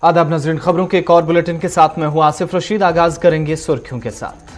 आदाब नाज़रीन, खबरों के एक और बुलेटिन के साथ मैं हूं आसिफ रशीद। आगाज करेंगे सुर्खियों के साथ।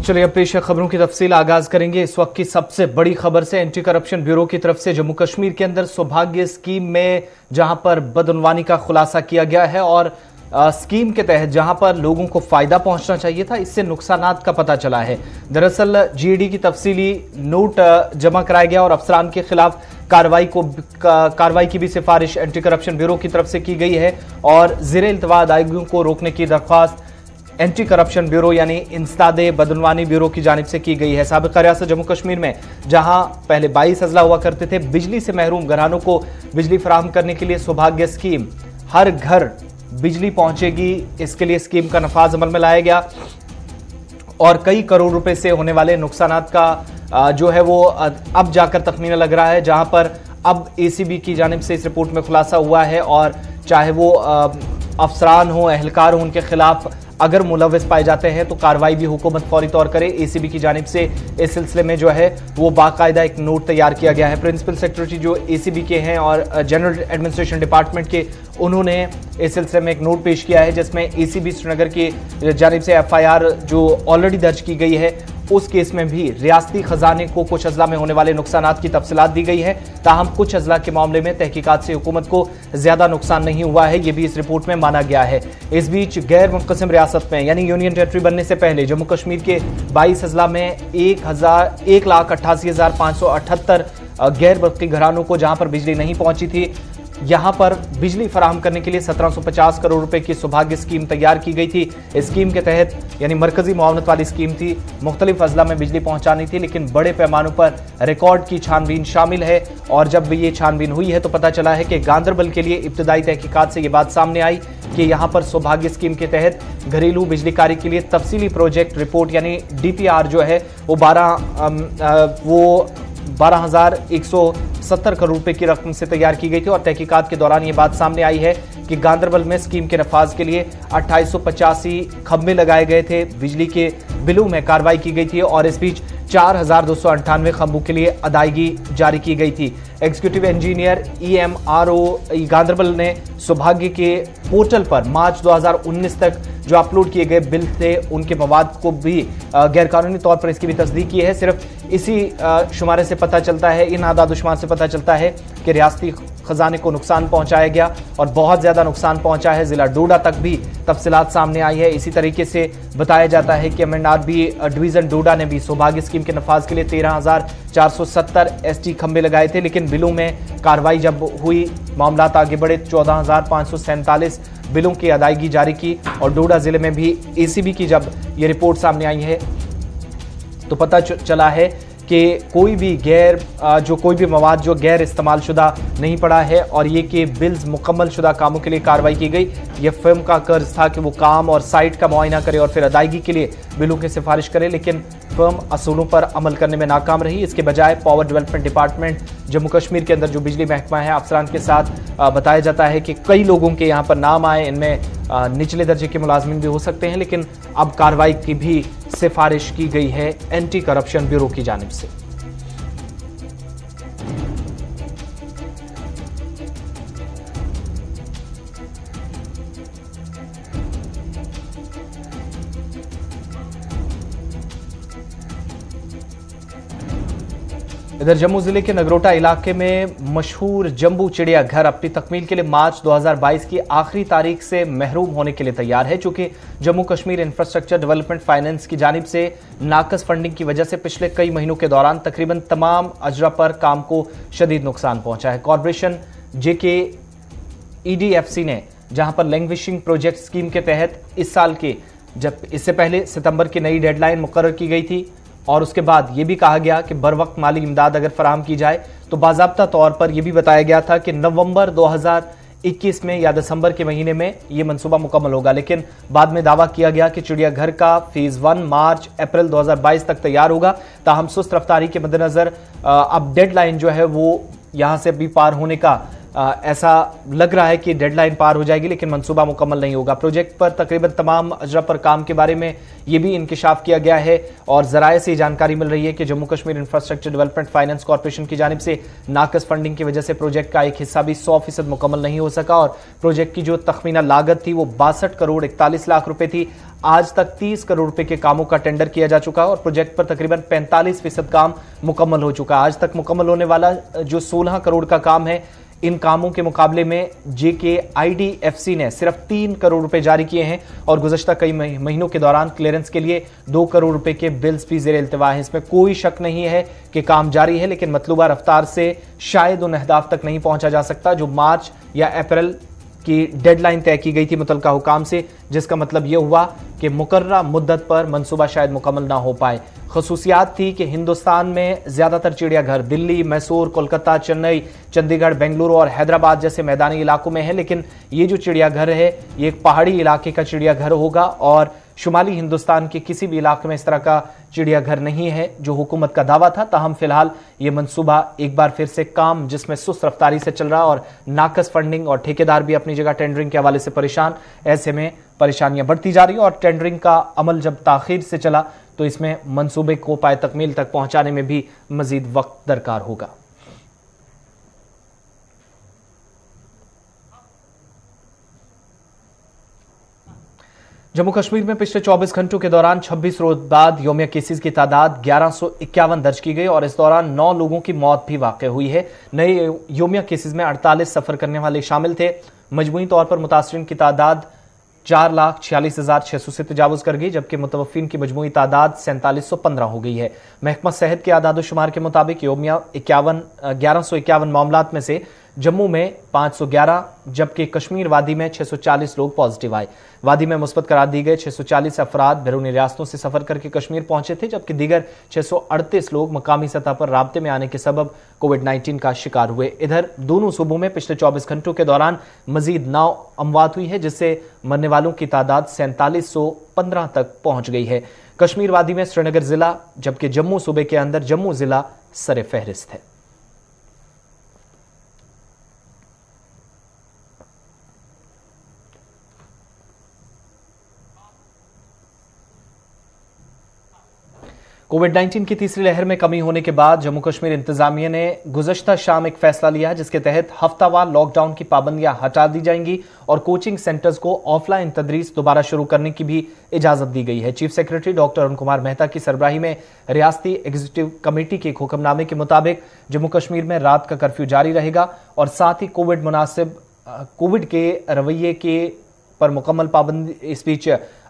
चलिए अब पेश है खबरों की तफसील। आगाज करेंगे इस वक्त की सबसे बड़ी खबर से। एंटी करप्शन ब्यूरो की तरफ से जम्मू कश्मीर के अंदर सौभाग्य स्कीम में जहां पर बदउनवानी का खुलासा किया गया है और स्कीम के तहत जहां पर लोगों को फायदा पहुंचना चाहिए था, इससे नुकसानात का पता चला है। दरअसल जीएडी की तफसीली नोट जमा कराया गया और अफसरान के खिलाफ कार्रवाई की भी सिफारिश एंटी करप्शन ब्यूरो की तरफ से की गई है और ज़ेरे इल्तवा अदायगियों को रोकने की दरख्वास्त एंटी करप्शन ब्यूरो यानी इंसदादे बदउनवानी ब्यूरो की जानिब से की गई है। साबिक़ा रियासत जम्मू कश्मीर में जहां पहले 22 अजला हुआ करते थे, बिजली से महरूम घरानों को बिजली फराहम करने के लिए सौभाग्य स्कीम, हर घर बिजली पहुंचेगी, इसके लिए स्कीम का नफाज अमल में लाया गया और कई करोड़ रुपए से होने वाले नुकसानात का जो है वो अब जाकर तखमीना लग रहा है, जहां पर अब एसीबी की जानिब से इस रिपोर्ट में खुलासा हुआ है और चाहे वो अफसरान हो, एहलकार हो, उनके खिलाफ अगर मुलविस पाए जाते हैं तो कार्रवाई भी हुकूमत फौरी तौर करे। एसीबी की जानिब से इस सिलसिले में जो है वो बाकायदा एक नोट तैयार किया गया है। प्रिंसिपल सेक्रेटरी जो एसीबी के हैं और जनरल एडमिनिस्ट्रेशन डिपार्टमेंट के, उन्होंने इस सिलसिले में एक नोट पेश किया है जिसमें एसीबी श्रीनगर की जानिब से एफआईआर जो ऑलरेडी दर्ज की गई है उस केस में भी रियासती खजाने को कुछ अजला में होने वाले नुकसानात की तफसीलात दी गई है। ताहम कुछ अजला के मामले में तहकीकात से हुकूमत को ज्यादा नुकसान नहीं हुआ है, यह भी इस रिपोर्ट में माना गया है। इस बीच गैर मुनक़सिम रियासत में यानी यूनियन टेरिटरी बनने से पहले जम्मू कश्मीर के 22 अजला में 1,88,578 गैर बरक़ी घरानों को जहां पर बिजली नहीं पहुंची थी, यहां पर बिजली फराहम करने के लिए 1750 करोड़ रुपए की सौभाग्य स्कीम तैयार की गई थी। इस स्कीम के तहत यानी मरकजी मुआवनत वाली स्कीम थी, मुख्तलिफ अजला में बिजली पहुंचानी थी, लेकिन बड़े पैमानों पर रिकॉर्ड की छानबीन शामिल है और जब ये छानबीन हुई है तो पता चला है कि गांदरबल के लिए इब्तदाई तहकीकात से ये बात सामने आई कि यहां पर सौभाग्य स्कीम के तहत घरेलू बिजलीकारी के लिए तफसीली प्रोजेक्ट रिपोर्ट यानी डीपीआर जो है वो 12,170 करोड़ रुपए की रकम से तैयार की गई थी और तहकीकात के दौरान ये बात सामने आई है कि गांदरबल में स्कीम के नफाज के लिए 2885 खंभे लगाए गए थे, बिजली के बिलों में कार्रवाई की गई थी और इस बीच 4,298 खंभों के लिए अदायगी जारी की गई थी। एग्जीक्यूटिव इंजीनियर EMRO गांदरबल ने सौभाग्य के पोर्टल पर मार्च 2019 तक जो अपलोड किए गए बिल थे उनके मवाद को भी गैरकानूनी तौर पर इसकी भी तस्दीक की है। सिर्फ इसी शुमारे से पता चलता है, इन आदाद-ओ-शुमार से पता चलता है कि रियासती खजाने को नुकसान पहुंचाया गया और बहुत ज्यादा नुकसान पहुंचा है। जिला डोडा तक भी तफसीलात सामने आई है। इसी तरीके से बताया जाता है कि MNRB डिवीजन डोडा ने भी सौभाग्य स्कीम के नफाज के लिए 13,470 ST खंभे लगाए थे, लेकिन बिलों में कार्रवाई जब हुई, मामला आगे बढ़े, 14,547 बिलों की अदायगी जारी की और डोडा जिले में भी एसीबी की जब ये रिपोर्ट सामने आई है तो पता चला है कि कोई भी मवाद जो गैर इस्तेमाल शुदा नहीं पड़ा है और ये कि बिल्स मुकम्मल शुदा कामों के लिए कार्रवाई की गई। यह फर्म का कर्ज था कि वो काम और साइट का मुआयना करे और फिर अदायगी के लिए बिलों की सिफारिश करे, लेकिन फर्म असूलों पर अमल करने में नाकाम रही। इसके बजाय power development department Jammu Kashmir के अंदर जो बिजली महकमा है, अफसरान के साथ बताया जाता है कि कई लोगों के यहाँ पर नाम आए, इनमें निचले दर्जे के मुलाजमिन भी हो सकते हैं, लेकिन अब कार्रवाई की भी सिफारिश की गई है एंटी करप्शन ब्यूरो की जानिब से। इधर जम्मू जिले के नगरोटा इलाके में मशहूर जम्बू चिड़ियाघर अपनी तकमील के लिए मार्च 2022 की आखिरी तारीख से महरूम होने के लिए तैयार है, चूंकि Jammu Kashmir infrastructure development finance की जानिब से नाकस फंडिंग की वजह से पिछले कई महीनों के दौरान तकरीबन तमाम अजरा पर काम को शदीद नुकसान पहुंचा है। कॉरपोरेशन जेके ईडीएफसी ने जहां पर लैंग्वेजिंग प्रोजेक्ट स्कीम के तहत इस साल के इससे पहले सितंबर की नई डेडलाइन मुकर्रर की गई थी और उसके बाद यह भी कहा गया कि बर वक्त माली इमदाद अगर फराहम की जाए तो बाज़ाब्ता तौर पर यह भी बताया गया था कि नवंबर 2021 में या दिसंबर के महीने में यह मंसूबा मुकम्मल होगा, लेकिन बाद में दावा किया गया कि चिड़ियाघर का फेज 1 मार्च अप्रैल 2022 तक तैयार होगा। ताहम सुस्त रफ्तारी के मद्देनजर अब डेडलाइन जो है वो यहां से भी पार होने का ऐसा लग रहा है कि डेडलाइन पार हो जाएगी, लेकिन मंसूबा मुकम्मल नहीं होगा। प्रोजेक्ट पर तकरीबन तमाम अजरा पर काम के बारे में यह भी इंकिशाफ किया गया है और जराये से जानकारी मिल रही है कि Jammu Kashmir infrastructure development finance corporation की जानिब से नाकस फंडिंग की वजह से प्रोजेक्ट का एक हिस्सा भी 100% मुकम्मल नहीं हो सका और प्रोजेक्ट की जो तखमीना लागत थी वो 62 करोड़ 41 लाख रुपए थी। आज तक 30 करोड़ रुपए के कामों का टेंडर किया जा चुका है और प्रोजेक्ट पर तकरीबन 45% काम मुकम्मल हो चुका है। आज तक मुकम्मल होने वाला जो 16 करोड़ का काम है, इन कामों के मुकाबले में जेकेआईडीएफसी ने सिर्फ 3 करोड़ रुपए जारी किए हैं और गुज़श्ता कई महीनों के दौरान क्लियरेंस के लिए 2 करोड़ रुपए के बिल्स भी ज़ेर इल्तिवा हैं। इसमें कोई शक नहीं है कि काम जारी है, लेकिन मतलूबा रफ्तार से शायद उन अहदाफ तक नहीं पहुंचा जा सकता जो मार्च या अप्रैल की डेडलाइन तय की गई थी मुतल्लिका हुकाम से, जिसका मतलब यह हुआ कि मुकर्ररा मुद्दत पर मंसूबा शायद मुकम्मल ना हो पाए। खसूसियात थी कि हिंदुस्तान में ज्यादातर चिड़ियाघर दिल्ली, मैसूर, कोलकाता, चेन्नई, चंडीगढ़, बेंगलुरु और हैदराबाद जैसे मैदानी इलाकों में है, लेकिन ये जो चिड़ियाघर है ये एक पहाड़ी इलाके का चिड़ियाघर होगा और शुमाली हिंदुस्तान के किसी भी इलाके में इस तरह का चिड़ियाघर नहीं है जो हुकूमत का दावा था। ताहम फिलहाल ये मंसूबा एक बार फिर से काम जिसमें सुस्त रफ्तारी से चल रहा और नाकस फंडिंग और ठेकेदार भी अपनी जगह टेंडरिंग के हवाले से परेशान, ऐसे में परेशानियां बढ़ती जा रही और टेंडरिंग का अमल जब ताखीर से चला तो इसमें मंसूबे को पाए तकमील तक पहुंचाने में भी मजीद वक्त दरकार होगा। जम्मू कश्मीर में पिछले 24 घंटों के दौरान 26 रोज बाद योमिया केसेस की तादाद 1151 दर्ज की गई और इस दौरान 9 लोगों की मौत भी वाक़ हुई है। नए योमिया केसेस में 48 सफर करने वाले शामिल थे। मजमूई तौर पर मुतासरीन की तादाद 4,46,600 से तजावुज कर गई, जबकि मुतवफ़्फ़ीन की मजमूई तादाद 4715 हो गई है। महकमा सेहत के आदाद शुमार के मुताबिक योमिया 1151 मामलात में से जम्मू में 511 जबकि कश्मीर वादी में 640 लोग पॉजिटिव आए। वादी में मुस्बत करार दी गए 640 अफराद बैरूनी रियासतों से सफर करके कश्मीर पहुंचे थे, जबकि दीगर 638 लोग मकामी सतह पर राब्ते में आने के सबब कोविड-19 का शिकार हुए। इधर दोनों सूबों में पिछले 24 घंटों के दौरान मजीद 9 अमवात हुई है, जिससे मरने वालों की तादाद 4715 तक पहुंच गई है। कश्मीर वादी में श्रीनगर जिला जबकि जम्मू सूबे के अंदर जम्मू जिला सरे फहरिस्त है। कोविड-19 की तीसरी लहर में कमी होने के बाद जम्मू कश्मीर इंतजामिया ने गुज़श्ता शाम एक फैसला लिया जिसके तहत हफ्तावार लॉकडाउन की पाबंदियां हटा दी जाएंगी और कोचिंग सेंटर्स को ऑफलाइन तदरीस दोबारा शुरू करने की भी इजाजत दी गई है। Chief secretary doctor Arun Kumar Mehta की सरबराही में रियासती एग्जीक्यूटिव कमेटी के एक हुक्मनामे के मुताबिक जम्मू कश्मीर में रात का कर्फ्यू जारी रहेगा और साथ ही कोविड के रवैये के पर मुकम्मल पाबंदी इस बीच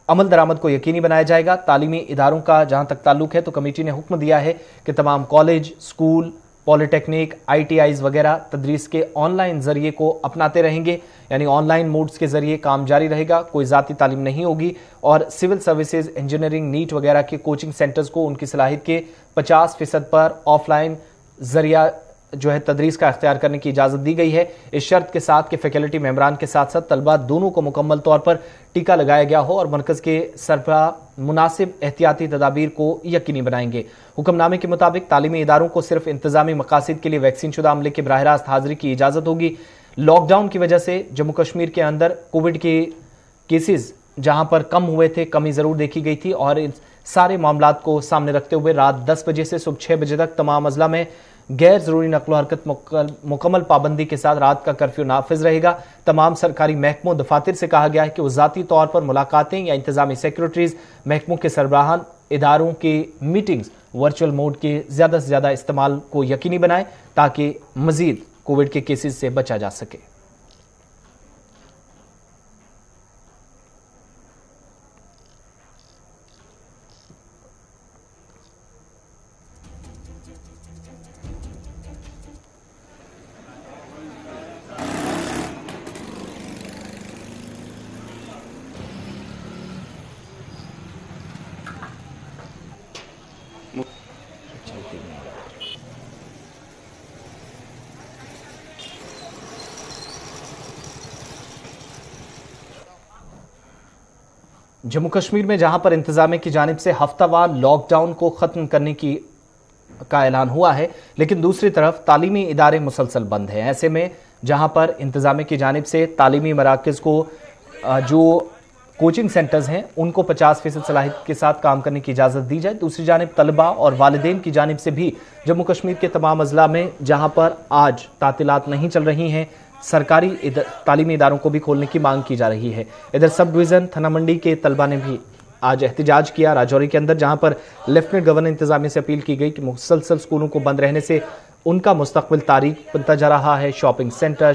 अमल दरामद को यकीनी बनाया जाएगा। तालीमी इदारों का जहां तक ताल्लुक है तो कमेटी ने हुक्म दिया है कि तमाम कॉलेज, स्कूल, पॉलिटेक्निक, ITIs वगैरह तदरीस के ऑनलाइन जरिए को अपनाते रहेंगे, यानी ऑनलाइन मोड्स के जरिए काम जारी रहेगा, कोई जाती तालीम नहीं होगी। और सिविल सर्विसेज, इंजीनियरिंग, नीट वगैरह के कोचिंग सेंटर्स को उनकी सलाहियत के 50% पर ऑफलाइन जरिया जो है तदरीस का अख्तियार करने की इजाजत दी गई है, इस शर्त के साथ कि फैकल्टी मेंबरान के साथ साथ तलबा दोनों को मुकम्मल तौर पर टीका लगाया गया हो और मरकज के सरबराह मुनासिब एहतियाती तदाबीर को यकीनी बनाएंगे। हुक्मनामे के मुताबिक तालीमी इदारों को सिर्फ इंतजामी मकासद के लिए वैक्सीन शुदा अमले के बराह रास्त हाजिरी की इजाजत होगी। लॉकडाउन की वजह से जम्मू कश्मीर के अंदर कोविड के केसेस जहां पर कम हुए थे, कमी जरूर देखी गई थी और इन सारे मामलात को सामने रखते हुए रात 10 बजे से सुबह 6 बजे तक तमाम अजला में गैर जरूरी नकलो हरकत मुकम्मल पाबंदी के साथ रात का कर्फ्यू नाफिज रहेगा। तमाम सरकारी महकमों दफातर से कहा गया है कि वो जाती तौर पर मुलाकातें या इंतजामी सेक्रेटरीज, महकमों के सरबराहान, इदारों की मीटिंग्स वर्चुअल मोड के ज्यादा से ज्यादा इस्तेमाल को यकीनी बनाएं ताकि मजीद कोविड के केसेस से बचा जा सके। जम्मू कश्मीर में जहां पर इंतजामिया की जानिब से हफ्तावार लॉकडाउन को खत्म करने का ऐलान हुआ है, लेकिन दूसरी तरफ तालीमी इदारे मुसलसल बंद हैं। ऐसे में जहां पर इंतजामिया की जानिब से तालीमी मराकज को जो कोचिंग सेंटर्स हैं उनको 50% सलाहियत के साथ काम करने की इजाजत दी जाए, दूसरी जानिब तलबा और वालिदैन की जानिब से भी जम्मू कश्मीर के तमाम अजला में जहां पर आज तातीलात नहीं चल रही हैं, सरकारी तालीमी इदारों को भी खोलने की मांग की जा रही है। इधर सब डिवीजन थाना मंडी के तलबा ने भी आज एहतजाज किया राजौरी के अंदर, जहां पर लेफ्टिनेंट गवर्नर इंतजामिया से अपील की गई कि मुसलसल स्कूलों को बंद रहने से उनका मुस्तकबिल तारीक बनता जा रहा है। शॉपिंग सेंटर,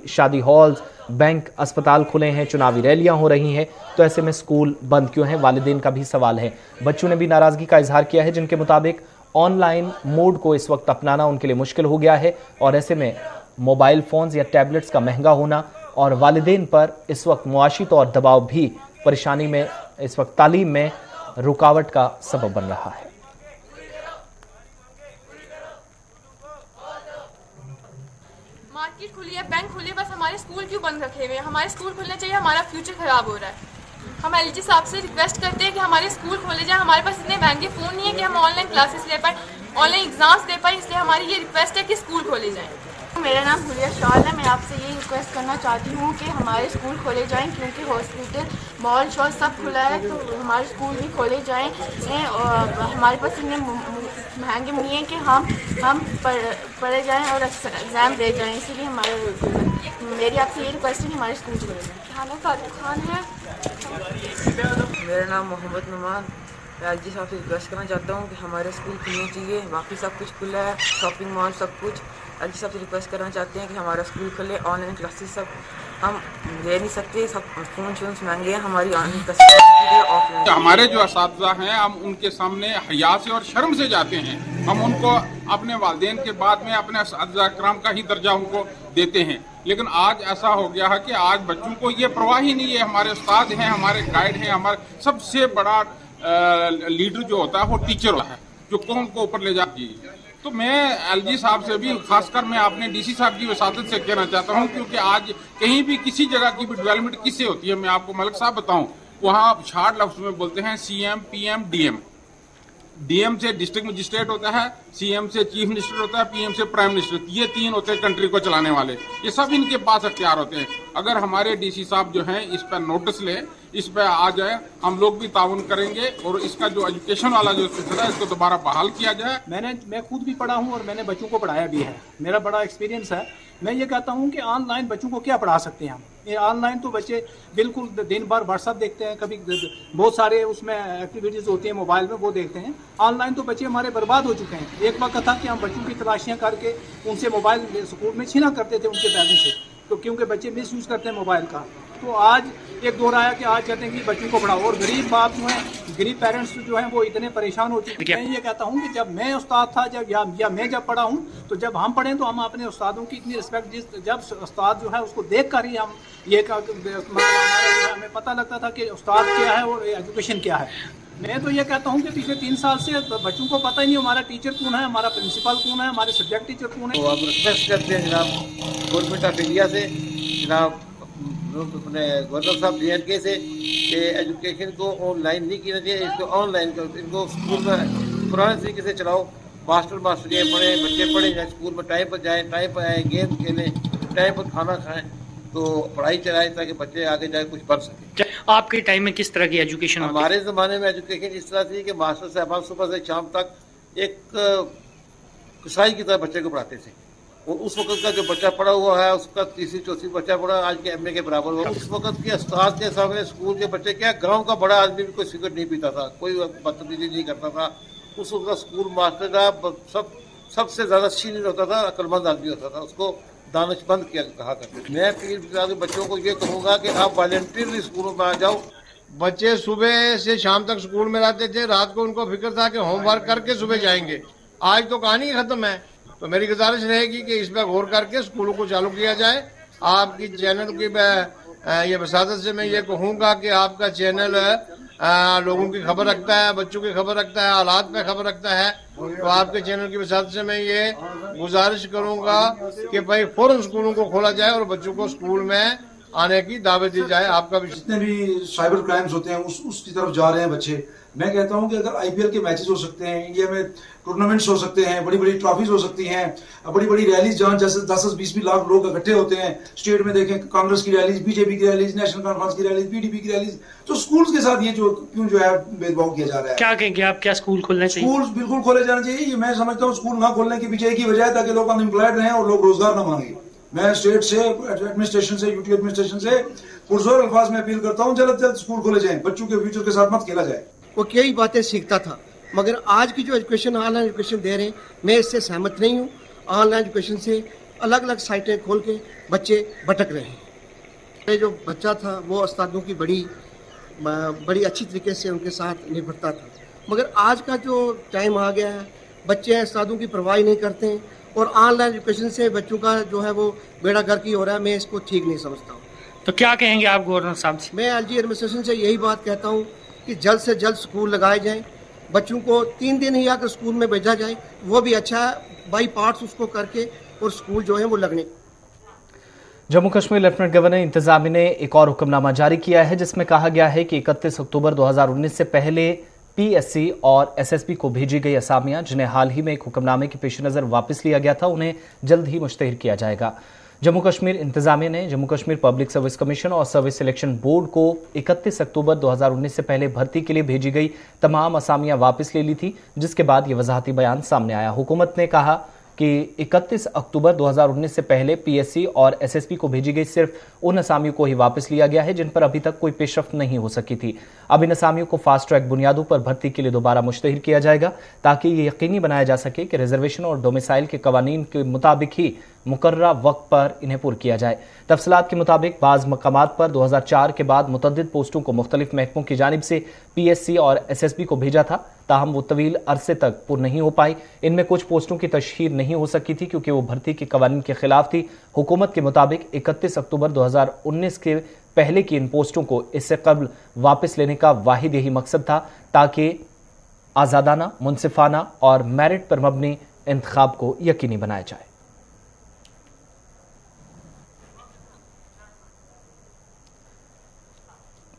शादी हॉल्स, बैंक, अस्पताल खुले हैं, चुनावी रैलियां हो रही हैं, तो ऐसे में स्कूल बंद क्यों हैं? वालिदैन का भी सवाल है। बच्चों ने भी नाराजगी का इजहार किया है, जिनके मुताबिक ऑनलाइन मोड को इस वक्त अपनाना उनके लिए मुश्किल हो गया है और ऐसे में मोबाइल फोन्स या टैबलेट्स का महंगा होना और वालिदैन पर इस वक्त मुआशी तौर दबाव भी परेशानी में, इस वक्त तालीम में रुकावट का सबब बन रहा है। मार्केट खुली है, बैंक खुली है, बस हमारे स्कूल क्यों बंद रखे हुए हैं? हमारे स्कूल खुलने चाहिए, हमारा फ्यूचर खराब हो रहा है। हम LG साहब से रिक्वेस्ट करते हैं कि हमारे स्कूल खोले जाए। हमारे पास इतने महंगे फ़ोन नहीं है कि हम ऑनलाइन क्लासेस ले पाए, ऑनलाइन एग्जाम्स दे पाए, इसलिए हमारी ये रिक्वेस्ट है कि स्कूल खोले जाएँ। मेरा नाम हुलिया शॉल है। मैं आपसे ये रिक्वेस्ट करना चाहती हूँ कि हमारे स्कूल खोले जाएं, क्योंकि हॉस्पिटल, मॉल शॉल सब खुला है, तो हमारे स्कूल भी खोले जाएं। और हमारे पास इतने महंगे नहीं है कि हम पढ़े जाएं और एग्ज़ाम दे जाएं, इसीलिए मेरी आपसे ये रिक्वेस्ट है कि हमारे स्कूल खोले जाएँ। खाना फारूक खान है। मेरा नाम मोहम्मद नुमान। मैं LG साहब से रिक्वेस्ट करना चाहता हूँ कि हमारे स्कूल खुलने चाहिए, बाकी सब कुछ खुला है, शॉपिंग मॉल सब कुछ। LG साहब से रिक्वेस्ट करना चाहते हैं कि हमारा स्कूल खुले, ऑनलाइन क्लासेस सब हम ले नहीं सकते, सब फ़ोन शोन्स महंगे हैं, हमारी ऑनलाइन क्लासेस। हमारे जो असातिज़ा हैं हम उनके सामने हया से और शर्म से जाते हैं, हम उनको अपने वालिदैन के बाद में अपने असातिज़ा किराम का ही दर्जा उनको देते हैं, लेकिन आज ऐसा हो गया है कि आज बच्चों को ये परवाह ही नहीं है। हमारे उस्ताद हैं, हमारे गाइड हैं, हमारे सबसे बड़ा लीडर जो होता है वो टीचर होता है, जो कौम को ऊपर ले जाती है। तो मैं LG साहब से भी, खासकर मैं अपने DC साहब की वसादत से कहना चाहता हूं, क्योंकि आज कहीं भी किसी जगह की भी डेवलपमेंट किससे होती है, मैं आपको मलिक साहब बताऊं, वहां शार्ट लफ्ज में बोलते हैं CM, PM, DM। DM से डिस्ट्रिक्ट मजिस्ट्रेट होता है, CM से चीफ मिनिस्टर होता है, PM से प्राइम मिनिस्टर। ये 3 होते हैं कंट्री को चलाने वाले, ये सब इनके पास अख्तियार होते हैं। अगर हमारे DC साहब जो हैं इस पर नोटिस लें, इस पर आ जाए, हम लोग भी ताउन करेंगे और इसका जो एजुकेशन वाला जो सिलसिला है इसको दोबारा बहाल किया जाए। मैं खुद भी पढ़ा हूँ और मैंने बच्चों को पढ़ाया भी है, मेरा बड़ा एक्सपीरियंस है। मैं ये कहता हूँ कि ऑनलाइन बच्चों को क्या पढ़ा सकते हैं हम? ये ऑनलाइन तो बच्चे बिल्कुल दिन भर व्हाट्सअप देखते हैं, कभी बहुत सारे उसमें एक्टिविटीज़ होती हैं मोबाइल में, वो देखते हैं। ऑनलाइन तो बच्चे हमारे बर्बाद हो चुके हैं। एक वक्त था कि हम बच्चों की तलाशियाँ करके उनसे मोबाइल स्कूल में छीना करते थे उनके बैगों से, तो क्योंकि बच्चे मिस यूज़ करते हैं मोबाइल का। तो आज एक दौर आया कि आज कहते हैं कि बच्चों को पढ़ाओ, और गरीब बाप जो हैं गरीब पेरेंट्स जो हैं वो इतने परेशान हो चुके हैं। मैं ये कहता हूँ कि जब मैं उस्ताद था या मैं जब पढ़ा हूँ, तो जब हम पढ़े तो हम अपने उस्तादों की इतनी रिस्पेक्ट, जब उस्ताद जो है उसको देख कर ही हम ये हमें पता लगता था कि उस्ताद क्या है और एजुकेशन क्या है। मैं तो ये कहता हूँ कि पिछले 3 साल से बच्चों को पता ही नहीं हमारा टीचर कौन है, हमारा प्रिंसिपल कौन है, हमारे सब्जेक्ट टीचर कौन है। तो हम रिक्वेस्ट करते हैं जनाब गवर्नमेंट ऑफ इंडिया से, जनाब अपने गवर्नर साहब DNK से, कि एजुकेशन को ऑनलाइन नहीं किया चाहिए, इसको ऑनलाइन कर, इनको स्कूल में पुराने तरीके से चलाओ। मास्टर ये पढ़े, बच्चे पढ़े जाए, स्कूल में टाइम पर जाएँ, टाइम पर आएँ, गेम खेलें, टाइम पर खाना खाएँ, तो पढ़ाई चलाएं ताकि बच्चे आगे जाके कुछ पढ़ सकें। आपके टाइम में किस तरह की एजुकेशन? हमारे ज़माने में एजुकेशन इस तरह थी कि मास्टर साहबान सुबह से शाम तक एक कसाई की तरह बच्चे को पढ़ाते थे, और उस वक्त का जो बच्चा पढ़ा हुआ है उसका 3री-4री बच्चा पढ़ा आज के MA के बराबर हुआ। उस वक्त के उस्ताद के सामने स्कूल के बच्चे, क्या गाँव का बड़ा आदमी भी कोई सिगरेट नहीं पीता था, कोई बदतमीजी नहीं करता था। उस वक्त का स्कूल मास्टर का सबसे ज़्यादा सीनियर होता था, अक्लमंद आदमी होता था, उसको दानिशमंद किया कहा करते। मैं पीर बच्चों को ये कहूँगा कि आप वॉलंटियरली स्कूलों में आ जाओ। बच्चे सुबह से शाम तक स्कूल में रहते थे, रात को उनको फिक्र था कि होमवर्क करके सुबह जाएंगे। आज तो कहानी खत्म है। तो मेरी गुजारिश रहेगी कि इस पर गौर करके स्कूलों को चालू किया जाए। आपकी चैनल की ये वसादत से मैं ये कहूँगा कि आपका चैनल लोगों की खबर रखता है, बच्चों की खबर रखता है, हालात पे खबर रखता है। तो आपके चैनल की वजह से मैं ये गुजारिश करूंगा कि भाई फौरन स्कूलों को खोला जाए और बच्चों को स्कूल में आने की दावत दी जाए। आपका भी जितने भी साइबर क्राइम्स होते हैं उसकी तरफ जा रहे हैं बच्चे। मैं कहता हूं कि अगर IPL के मैचेस हो सकते हैं, इंडिया में टूर्नामेंट्स हो सकते हैं, बड़ी बड़ी ट्रॉफीज हो सकती हैं, बड़ी बड़ी रैलीज जहां जैसे 10-20 लाख लोग इकट्ठे होते हैं। स्टेट में देखें कांग्रेस की रैलीज, BJP की रैलीज, नेशनल कॉन्फ्रेंस की रैलीज, PDP की रैलीज, तो स्कूल्स के साथ ये क्यों जो है भेदभाव किया जा रहा है? क्या कहेंगे आप, क्या स्कूल खोलने चाहिए? स्कूल बिल्कुल खोले जाना चाहिए। ये मैं समझता हूँ स्कूल ना खोलने के पीछे एक ही वजह है, ताकि लोग अनएम्प्लॉयड रहें और लोग रोजगार न मांगे। मैं स्टेट से, एडमिनिस्ट्रेशन से, UT एडमिनिस्ट्रेशन से पुरजोर अल्फाज में अपील करता हूँ, जल्द से जल्द स्कूल खोले जाए, बच्चों के फ्यूचर के साथ मत खेला जाए। वो कई बातें सीखता था, मगर आज की जो एजुकेशन ऑनलाइन एजुकेशन दे रहे हैं, मैं इससे सहमत नहीं हूँ। ऑनलाइन एजुकेशन से अलग अलग साइटें खोल के बच्चे भटक रहे हैं। ये जो बच्चा था वो उस्तादों की बड़ी अच्छी तरीके से उनके साथ निपटता था, मगर आज का जो टाइम आ गया है, बच्चे उस्तादों की परवाह नहीं करते हैं, और ऑनलाइन एजुकेशन से बच्चों का जो है वो बेड़ा गर्क ही हो रहा है। मैं इसको ठीक नहीं समझता हूँ। तो क्या कहेंगे आप गवर्नर साहब से? मैं LG एडमिनिस्ट्रेशन से यही बात कहता हूँ कि जल्द से जल्द स्कूल लगाए जाएं, बच्चों को 3 दिन ही आकर स्कूल में भेजा जाए, वो भी अच्छा है, बाई पार्ट्स उसको करके, और स्कूल जो है वो लगने। जम्मू कश्मीर लेफ्टिनेंट गवर्नर इंतजामिया ने एक और हुक्मनामा जारी किया है, जिसमें कहा गया है कि 31 अक्टूबर 2019 से पहले PSC और SSB को भेजी गई असामियां, जिन्हें हाल ही में एक हुक्मनामे के पेश नजर वापस लिया गया था, उन्हें जल्द ही मुश्तहिर किया जाएगा। जम्मू कश्मीर इंतजामिया ने Jammu Kashmir public service commission और सर्विस सिलेक्शन बोर्ड को 31 अक्टूबर 2019 से पहले भर्ती के लिए भेजी गई तमाम असामियां वापस ले ली थी, जिसके बाद यह वजाहती बयान सामने आया। हुकूमत ने कहा कि 31 अक्टूबर 2019 से पहले PSC और SSB को भेजी गई सिर्फ उन असामियों को ही वापस लिया गया है जिन पर अभी तक कोई पेशरफ्त नहीं हो सकी थी। अब इन असामियों को फास्ट ट्रैक बुनियादों पर भर्ती के लिए दोबारा मुश्तहिर किया जाएगा, ताकि ये यकीनी बनाया जा सके कि रिजर्वेशन और डोमिसाइल के कवानीन के मुताबिक ही मुकर्ररा वक्त पर इन्हें पुर किया जाए। तफसीलात के मुताबिक बाज़ मकामात पर 2004 के बाद मुतअद्दिद पोस्टों को मुख्तलिफ महकमों की जानिब से PSC और SSB को भेजा था, ताहम वो तवील अरसे तक पुर नहीं हो पाई। इनमें कुछ पोस्टों की तशहीर नहीं हो सकी थी क्योंकि वो भर्ती के कवानीन के खिलाफ थी। हुकूमत के मुताबिक 31 अक्टूबर 2019 के पहले की इन पोस्टों को इससे कबल वापस लेने का वाहिद यही मकसद था, ताकि आज़ादाना, मुनसिफाना और मेरिट पर मबनी इंतखाब को यकीनी बनाया जाए।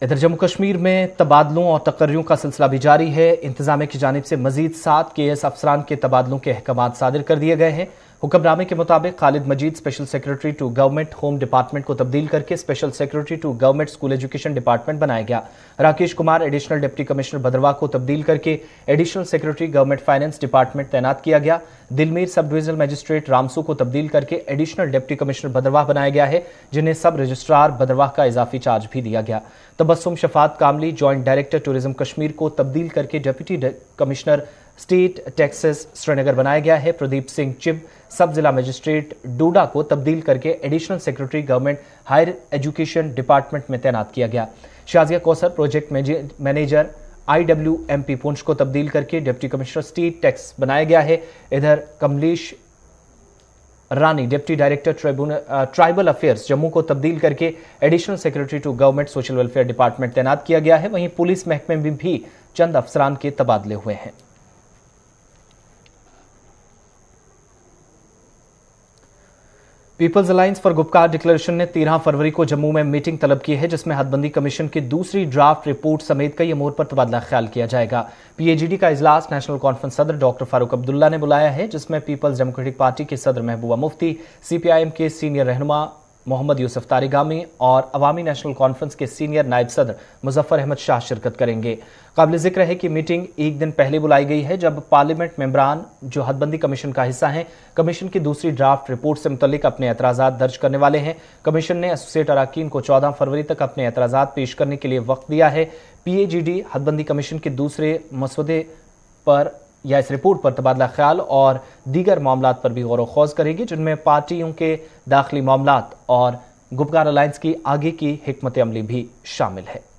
इधर जम्मू कश्मीर में तबादलों और तकर्रियों का सिलसिला भी जारी है। इंतजामिया की जानिब से मजीद 7 KS अफसरान के तबादलों के अहकाम सादिर कर दिए गए हैं। हुक्मनामे के मुताबिक Khalid Majeed special secretary to government home department को तब्दील करके special secretary to government school education department बनाया गया। Rakesh Kumar additional deputy commissioner Bhaderwah को तब्दील करके additional secretary government finance department तैनात किया गया। Dilmir sub divisional magistrate Ramsu को तब्दील करके एडिशनल डिप्टी कमिश्नर भद्रवाह बनाया गया है, जिन्हें सब रजिस्ट्रार भद्रवाह का इजाफी चार्ज भी दिया गया। तबस्सुम शफात कामली जॉइंट डायरेक्टर टूरिज्म कश्मीर को तब्दील करके deputy commissioner state taxes Srinagar बनाया गया है। प्रदीप सिंह चिब सब जिला मजिस्ट्रेट डोडा को तब्दील करके additional secretary government higher education department में तैनात किया गया। Shazia Kausar project manager IWMP Poonch को तब्दील करके डिप्टी कमिश्नर स्टेट टैक्स बनाया गया है। इधर Kamlesh Rani deputy director tribal affairs Jammu को तब्दील करके additional secretary to government social welfare department तैनात किया गया है। वहीं पुलिस महकमे में भी चंद अफसरान के तबादले हुए हैं। People's Alliance for Gupkar Declaration ने 13 फरवरी को जम्मू में मीटिंग तलब की है, जिसमें हदबंदी कमीशन की दूसरी ड्राफ्ट रिपोर्ट समेत कई अमूर पर तबादला ख्याल किया जाएगा। PAGD का इजलास नेशनल कॉन्फ्रेंस सदर डॉक्टर फारूक अब्दुल्ला ने बुलाया है, जिसमें पीपल्स डेमोक्रेटिक पार्टी के सदर महबूबा मुफ्ती, CPIM के सीनियर रहनुमा मोहम्मद यूसुफ तारिगामी और अवामी नेशनल कॉन्फ्रेंस के सीनियर नायब सदर मुजफ्फर अहमद शाह शिरकत करेंगे। काबिल जिक्र है कि मीटिंग एक दिन पहले बुलाई गई है, जब पार्लियामेंट मेंबरान जो हदबंदी कमीशन का हिस्सा हैं, कमीशन की दूसरी ड्राफ्ट रिपोर्ट से मुतल्लिक अपने एतराजात दर्ज करने वाले हैं। कमीशन ने एसोसिएट अराकीन को 14 फरवरी तक अपने एतराजात पेश करने के लिए वक्त दिया है। PAGD हदबंदी कमीशन के दूसरे मसौदे पर या इस रिपोर्ट पर तबादला ख्याल और दीगर मामलात पर भी गौर व खौज करेगी, जिनमें पार्टियों के दाखिली मामलात और गुपकार अलायंस की आगे की हिकमत अमली भी शामिल है।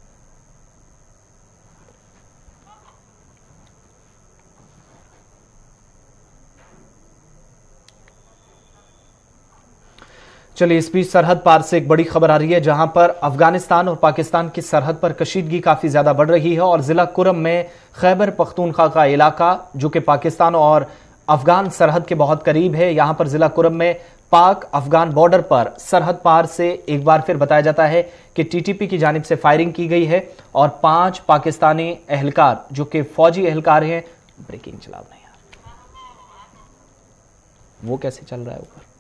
चलिए, इस बीच सरहद पार से एक बड़ी खबर आ रही है, जहां पर अफगानिस्तान और पाकिस्तान की सरहद पर कशीदगी काफी ज्यादा बढ़ रही है और जिला कुरम में खैबर पख्तूनख्वा का इलाका, जो कि पाकिस्तान और अफगान सरहद के बहुत करीब है, यहां पर जिला कुरम में पाक अफगान बॉर्डर पर सरहद पार से एक बार फिर बताया जाता है कि TTP की जानिब से फायरिंग की गई है और 5 पाकिस्तानी एहलकार, जो कि फौजी एहलकार हैं, ब्रेकिंग चलाओ नहीं यार, वो कैसे चल रहा है ऊपर,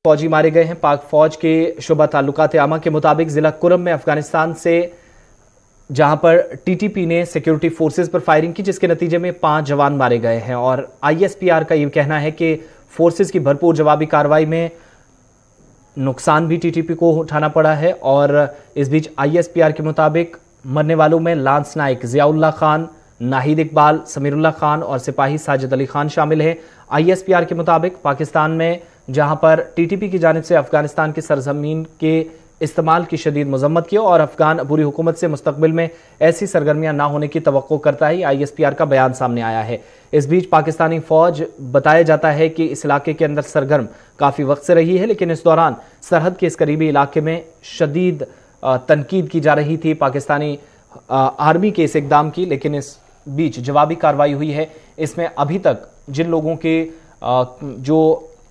फौजी मारे गए हैं। पाक फौज के शुबा ताल्लुकात आमा के मुताबिक जिला कुरम में अफगानिस्तान से जहां पर TTP ने सिक्योरिटी फोर्सेस पर फायरिंग की, जिसके नतीजे में 5 जवान मारे गए हैं और ISPR का यह कहना है कि फोर्सेस की भरपूर जवाबी कार्रवाई में नुकसान भी TTP को उठाना पड़ा है। और इस बीच ISPR के मुताबिक मरने वालों में लांस नाइक जियाउल्लाह खान, नाहिद इकबाल, समीरुल्लाह खान और सिपाही साजिद अली खान शामिल हैं। ISPR के मुताबिक पाकिस्तान में जहां पर TTP की जानिब से अफगानिस्तान की सरजमीन के इस्तेमाल की शदीद मजम्मत की और अफगान अबूरी हुकूमत से मुस्तकबिल में ऐसी सरगर्मियां ना होने की तवक्को करता है, ISPR का बयान सामने आया है। इस बीच पाकिस्तानी फौज बताया जाता है कि इस इलाके के अंदर सरगर्म काफी वक्त से रही है, लेकिन इस दौरान सरहद के इस करीबी इलाके में शदीद तनकीद की जा रही थी पाकिस्तानी आर्मी के इस इकदाम की, लेकिन इस बीच जवाबी कार्रवाई हुई है। इसमें अभी तक जिन लोगों के जो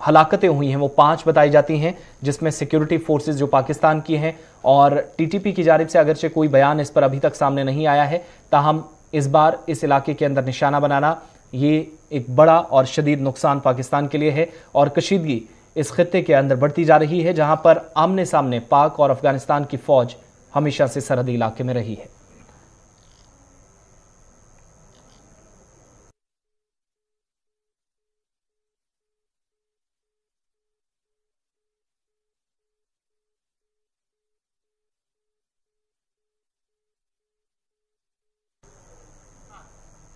हलाकतें हुई हैं वो 5 बताई जाती हैं, जिसमें सिक्योरिटी फोर्सेस जो पाकिस्तान की हैं और TTP की जानिब से अगरचे कोई बयान इस पर अभी तक सामने नहीं आया है, ताहम इस बार इस इलाके के अंदर निशाना बनाना ये एक बड़ा और शदीद नुकसान पाकिस्तान के लिए है और कशीदगी इस खित्ते के अंदर बढ़ती जा रही है, जहां पर आमने सामने पाक और अफगानिस्तान की फौज हमेशा से सरहदी इलाके में रही है।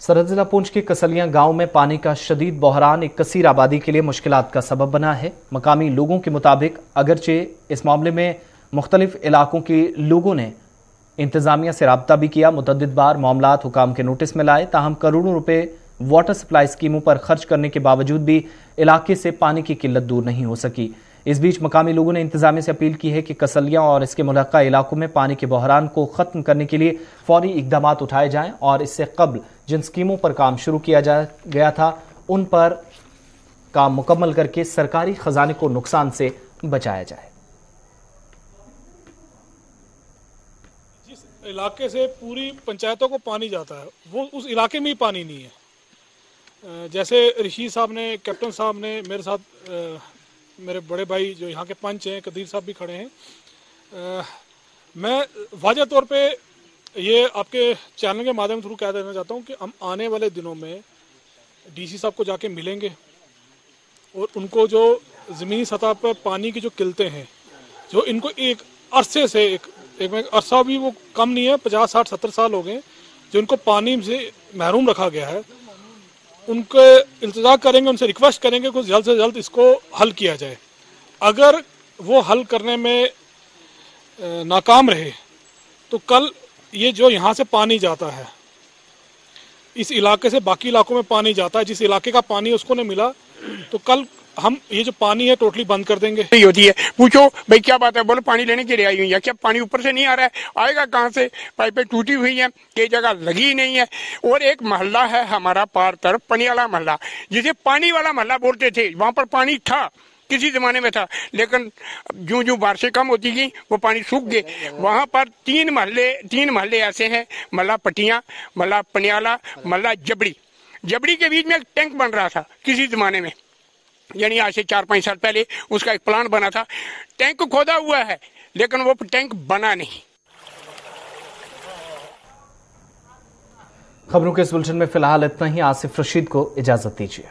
सरहद जिला पुंछ के कसलियां गांव में पानी का शदीद बहरान एक कसीर आबादी के लिए मुश्किलात का सबब बना है। मकामी लोगों के मुताबिक अगरचे इस मामले में मुख्तलिफ इलाकों के लोगों ने इंतजामिया से राब्ता भी किया, मुतअद्दिद बार मामलात हुकाम के नोटिस में लाए, ताहम करोड़ों रुपए वाटर सप्लाई स्कीमों पर खर्च करने के बावजूद भी इलाके से पानी की किल्लत दूर नहीं हो सकी। इस बीच मकामी लोगों ने इंतजामिया से अपील की है कि कसलियां और इसके मुल्हका इलाकों में पानी के बहरान को खत्म करने के लिए फौरी इकदाम उठाए जाएं और इससे कबल जिन स्कीमों पर काम शुरू किया गया था उन पर काम मुकम्मल करके सरकारी खजाने को नुकसान से बचाया जाए। जिस इलाके से पूरी पंचायतों को पानी जाता है वो उस इलाके में ही पानी नहीं है। जैसे रशीद साहब ने, कैप्टन साहब ने, मेरे साथ मेरे बड़े भाई जो यहाँ के पंच हैं, कदीर साहब भी खड़े हैं। मैं वाज़ह तौर पे ये आपके चैनल के माध्यम थ्रू कह देना चाहता हूँ कि हम आने वाले दिनों में DC साहब को जाके मिलेंगे और उनको जो ज़मीनी सतह पर पानी की जो किल्लतें हैं, जो इनको एक अरसे से एक अरसा भी वो कम नहीं है, 50, 60, 70 साल हो गए जो इनको पानी से महरूम रखा गया है, उनके इल्तिजा करेंगे, उनसे रिक्वेस्ट करेंगे कि जल्द से जल्द इसको हल किया जाए। अगर वो हल करने में नाकाम रहे तो कल ये जो यहाँ से पानी जाता है इस इलाके से बाकी इलाकों में पानी जाता है, जिस इलाके का पानी उसको नहीं मिला तो कल हम ये जो पानी है टोटली बंद कर देंगे। होती है, पूछो भाई क्या बात है, बोलो पानी लेने के लिए आई हुई है, क्या पानी ऊपर से नहीं आ रहा है, आएगा कहाँ से, पाइपें टूटी हुई हैं, कई जगह लगी ही नहीं है। और एक मोहल्ला है हमारा पार तरफ पनियाला मोहल्ला, जिसे पानी वाला मोहल्ला बोलते थे, वहां पर पानी था, किसी जमाने में था, लेकिन जूं जूं बारिशें कम होती गई वो पानी सूख गए। वहां पर तीन महल्ले ऐसे हैं, मोहल्ला पटिया, मोहल्ला पनियाला, मोहल्ला जबड़ी के बीच में एक टैंक बन रहा था किसी जमाने में, यानी आज से 4-5 साल पहले उसका एक प्लान बना था। टैंक खोदा हुआ है लेकिन वो टैंक बना नहीं। खबरों के इस बुलेटिन में फिलहाल इतना ही। आसिफ रशीद को इजाजत दीजिए।